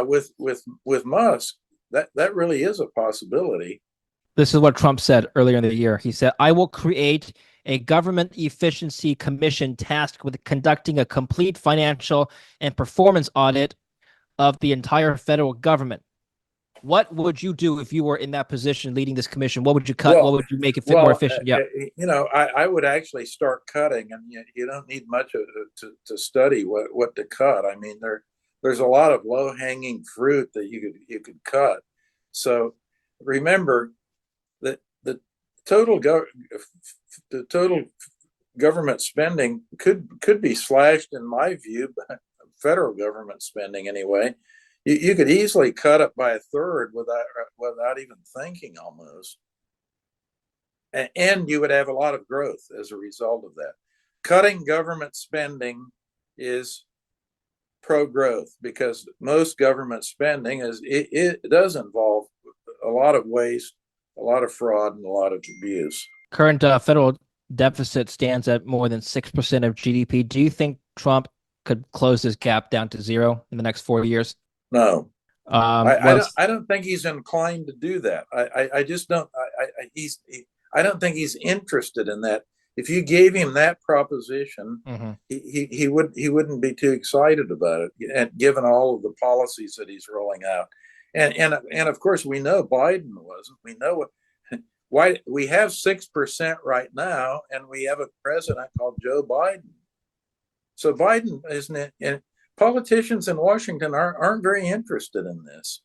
with Musk, that really is a possibility. This is what Trump said earlier in the year. He said, I will create a government efficiency commission tasked with conducting a complete financial and performance audit of the entire federal government. What would you do if you were in that position leading this commission? What would you cut? What Well, would you make it fit more well, efficient? Yeah. I would actually start cutting, and you don't need much to study what to cut. I mean, there's a lot of low hanging fruit that you could cut. So remember that the total government spending could be slashed, in my view, by federal government spending anyway. You could easily cut it by a third without even thinking, almost. And you would have a lot of growth as a result of that. Cutting government spending is pro-growth, because most government spending it does involve a lot of waste, a lot of fraud, and a lot of abuse. Current federal deficit stands at more than 6% of GDP. Do you think Trump could close this gap down to zero in the next 4 years? No, Well, I don't think he's inclined to do that. I just don't. I don't think he's interested in that. If you gave him that proposition, he wouldn't be too excited about it, and given all of the policies that he's rolling out. And of course we know Biden wasn't. We know why we have 6% right now, and we have a president called Joe Biden. So Biden isn't it, and politicians in Washington aren't very interested in this.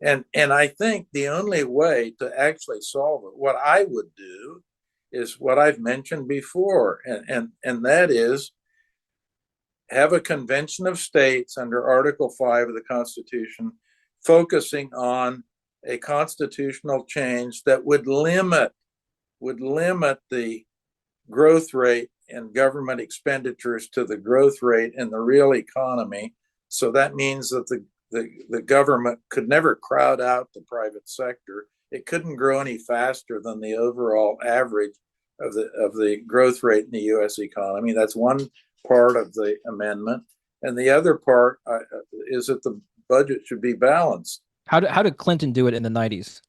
And I think the only way to actually solve it, what I would do, is what I've mentioned before, and that is have a convention of states under Article 5 of the Constitution focusing on a constitutional change that would limit the growth rate and government expenditures to the growth rate in the real economy. So that means that the government could never crowd out the private sector. It couldn't grow any faster than the overall average of the growth rate in the U.S. economy. That's one part of the amendment, and the other part is that the budget should be balanced. how did Clinton do it in the 90s?